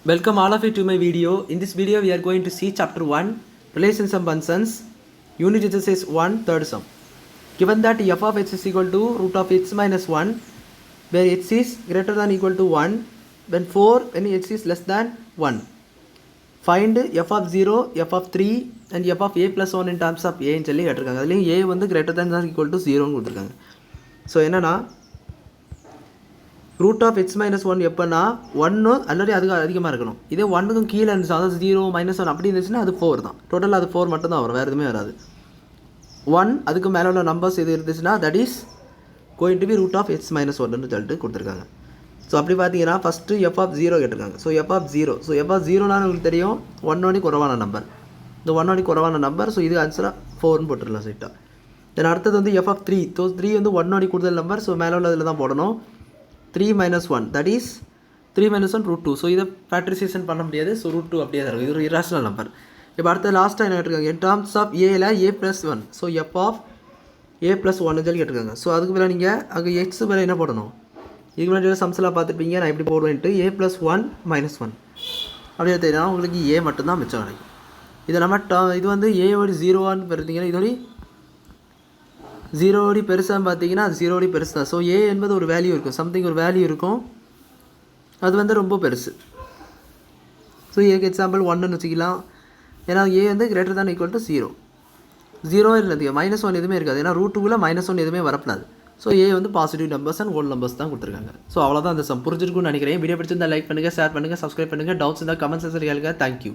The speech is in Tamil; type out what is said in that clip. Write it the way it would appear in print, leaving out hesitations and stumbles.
Welcome all of you to my video. In this video we are going to see chapter 1 relations and functions, unit exercise 1 third sum. Given that f of x is equal to root of x minus 1 where x is greater than or equal to 1 when x is less than 1. Find f of 0, f of 3 and f of a plus 1 in terms of a ன்னு சொல்லி கேட்டிருக்காங்க. அதுலேயும் a வந்து greater than or equal to 0 கொடுத்துருக்காங்க. ஸோ என்னன்னா ரூட் ஆஃப் எக்ஸ் மைனஸ் 1 எப்போனா 1 ஆல்ரெடி அதுக்கு அதிகமாக இருக்கணும். இதே 1க்கும் கீழே இருந்துச்சு, அதாவது 0 -1 அப்படி இருந்துச்சுன்னா அது 4 தான். டோட்டலாக அது 4 மட்டும் தான் வரும், வேறு எதுவுமே வராது. 1 அதுக்கு மேலே உள்ள நம்பர்ஸ் எது இருந்துச்சுன்னா that is going to be root of X minus 1ன்னு சொல்லிட்டு கொடுத்துருக்காங்க. ஸோ அப்படி பார்த்தீங்கன்னா ஃபஸ்ட்டு எஃப் ஆஃப் 0 கேட்டிருக்காங்க. So F of 0, so F of 0னா உங்களுக்கு தெரியும் 1 குறைவான நம்பர். இந்த 1 குறைவான நம்பர். ஸோ இது ஆன்சராக 4ன்னு போட்டுடலாம் ஸ்ட்ரைட்டாக. தென் அடுத்தது வந்து எஃப் ஆஃப் 3. ஸோ 3 வந்து 1 கூடுதல் நம்பர். ஸோ மேலே உள்ளதில் தான் போடணும். 3 - 1 that is 3 - 1 root 2. ஸோ இதை ஃபேக்டரைசேஷன் பண்ண முடியாது. ஸோ ரூட் 2 அப்படியே தான் இருக்கும். இது ஒரு இராஷனல் நம்பர். இப்போ அடுத்த லாஸ்ட்டாக என்ன கேட்டிருக்காங்க, இன் டர்ம்ஸ் ஆஃப் ஏல a + 1. So F of a + 1 சொல்லி கேட்டிருக்காங்க. ஸோ அதுக்கு மேலே நீங்கள் அங்கே எக்ஸ் மேலே என்ன போடணும், இதுக்கு முன்னாடி சம்ஸ்லாம் பார்த்துருப்பீங்க. நான் எப்படி போடுவேன்ட்டு a + 1 - 1 அப்படியே தெரியும். உங்களுக்கு a மட்டும்தான் மிச்சம் கிடைக்கும். இதை நம்ம இது வந்து a-ஓடி 0-1 பார்த்தீங்கன்னா இதோடி 0-ஓடி பெருசாக பார்த்தீங்கன்னா அது 0-ஓடி பெருசு தான். ஸோ a என்பது ஒரு வேல்யூ இருக்கும், சம்திங் ஒரு வேல்யூ இருக்கும், அது வந்து ரொம்ப பெருசு. ஸோ ஏக்கு எக்ஸாம்பிள் 1ன்னு வச்சுக்கலாம். ஏன்னா a வந்து greater than or equal to 0. 0 இல்லை -1 எதுவுமே இருக்காது. ஏன்னா ரூட் 2ல் -1 எதுவுமே வரப்படாது. ஸோ a வந்து positive numbers and whole numbers தான் கொடுத்துருக்காங்க. ஸோ அவ்வளோதான் அந்த சம். புரிஞ்சிருக்குன்னு நினைக்கிறேன். வீடியோ பிடிச்சிருந்தா லைக் பண்ணுங்கள், ஷேர் பண்ணுங்கள், சப்ஸ்கிரைப் பண்ணுங்கள். டவுட்ஸ் இருந்தால் கமெண்ட் செக்ஷனில் கேளுங்க. தேங்க்யூ.